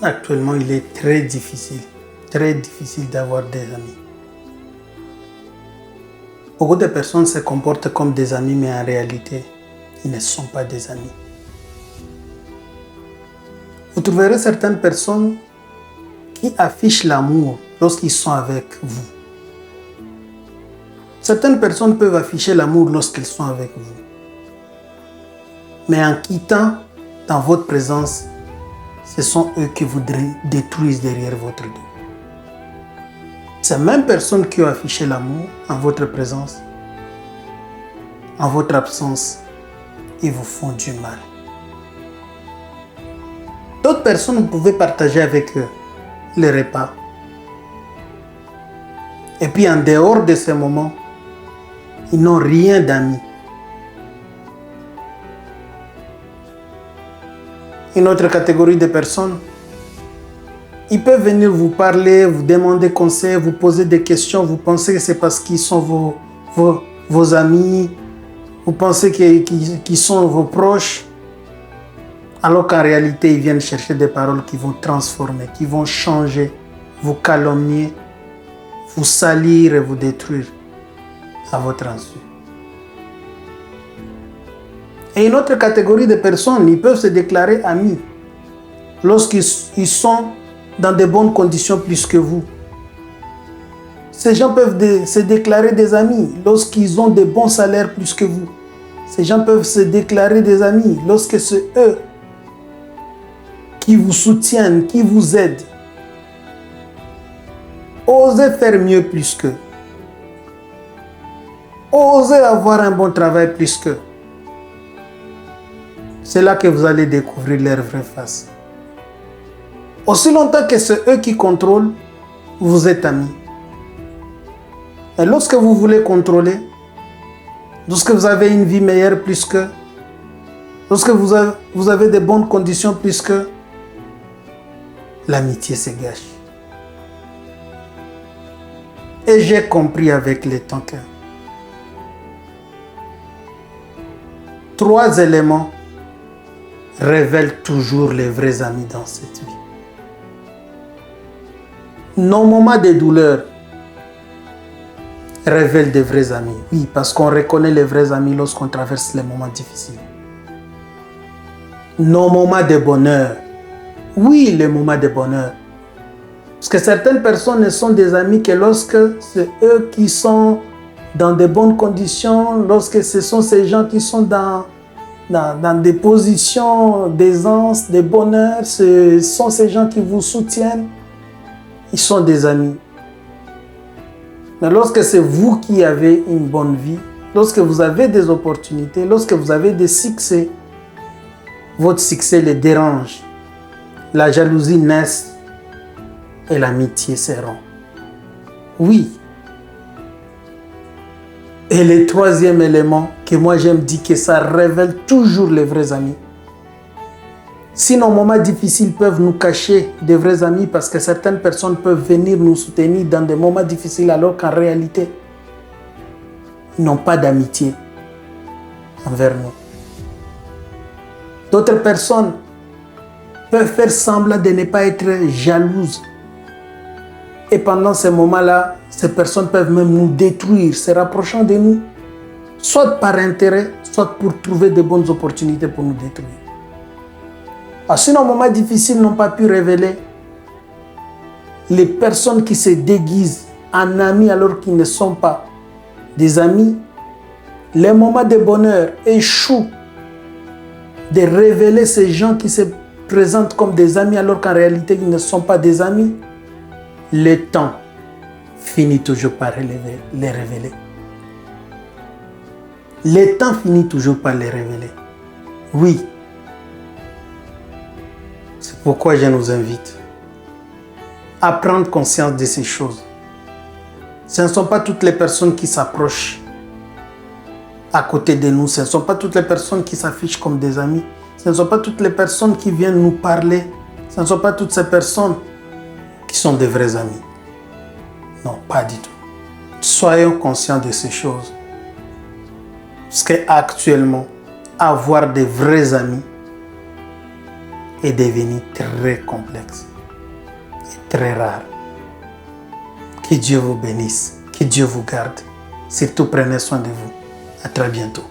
Actuellement, il est très difficile d'avoir des amis. Beaucoup de personnes se comportent comme des amis, mais en réalité, ils ne sont pas des amis. Vous trouverez certaines personnes qui affichent l'amour lorsqu'ils sont avec vous. Certaines personnes peuvent afficher l'amour lorsqu'ils sont avec vous. Mais en quittant dans votre présence, ce sont eux qui vous détruisent derrière votre dos. Ces mêmes personnes qui ont affiché l'amour en votre présence, en votre absence, ils vous font du mal. D'autres personnes, vous pouvez partager avec eux les repas. Et puis en dehors de ces moments, ils n'ont rien d'amis. Une autre catégorie de personnes, ils peuvent venir vous parler, vous demander conseil, vous poser des questions. Vous pensez que c'est parce qu'ils sont vos amis, vous pensez qu'ils sont vos proches, alors qu'en réalité, ils viennent chercher des paroles qui vont transformer, qui vont changer, vous calomnier, vous salir et vous détruire à votre insu. Et une autre catégorie de personnes, ils peuvent se déclarer amis lorsqu'ils sont dans de bonnes conditions plus que vous. Ces gens peuvent se déclarer des amis lorsqu'ils ont de bons salaires plus que vous. Ces gens peuvent se déclarer des amis lorsque c'est eux qui vous soutiennent, qui vous aident. Osez faire mieux plus qu'eux. Osez avoir un bon travail plus qu'eux. C'est là que vous allez découvrir leur vraie face. Aussi longtemps que c'est eux qui contrôlent, vous êtes amis. Et lorsque vous voulez contrôler, lorsque vous avez une vie meilleure plus qu'eux, lorsque vous avez de bonnes conditions plus qu'eux, l'amitié se gâche. Et j'ai compris avec le temps que 3 éléments révèlent toujours les vrais amis dans cette vie. Nos moments de douleur révèlent des vrais amis. Oui, parce qu'on reconnaît les vrais amis lorsqu'on traverse les moments difficiles. Nos moments de bonheur. Oui, les moments de bonheur. Parce que certaines personnes ne sont des amis que lorsque c'est eux qui sont dans de bonnes conditions, lorsque ce sont ces gens qui sont dans des positions d'aisance, de bonheur, ce sont ces gens qui vous soutiennent. Ils sont des amis. Mais lorsque c'est vous qui avez une bonne vie, lorsque vous avez des opportunités, lorsque vous avez des succès, votre succès les dérange. La jalousie naît et l'amitié se rompt. Oui. Et le 3e élément que moi j'aime dire que ça révèle toujours les vrais amis. Si nos moments difficiles peuvent nous cacher des vrais amis parce que certaines personnes peuvent venir nous soutenir dans des moments difficiles alors qu'en réalité, ils n'ont pas d'amitié envers nous. D'autres personnes peuvent faire semblant de ne pas être jalouses. Et pendant ces moments-là, ces personnes peuvent même nous détruire, se rapprochant de nous, soit par intérêt, soit pour trouver de bonnes opportunités pour nous détruire. Si nos moments difficiles n'ont pas pu révéler les personnes qui se déguisent en amis alors qu'ils ne sont pas des amis, les moments de bonheur échouent de révéler ces gens qui se présentent comme des amis alors qu'en réalité ils ne sont pas des amis. Le temps finit toujours par les révéler. Le temps finit toujours par les révéler. Oui. C'est pourquoi je nous invite à prendre conscience de ces choses. Ce ne sont pas toutes les personnes qui s'approchent à côté de nous. Ce ne sont pas toutes les personnes qui s'affichent comme des amis. Ce ne sont pas toutes les personnes qui viennent nous parler. Ce ne sont pas toutes ces personnes qui sont des vrais amis. Non, pas du tout. Soyons conscients de ces choses. Parce qu'actuellement, avoir des vrais amis est devenu très complexe et très rare. Que Dieu vous bénisse, que Dieu vous garde. Surtout prenez soin de vous. À très bientôt.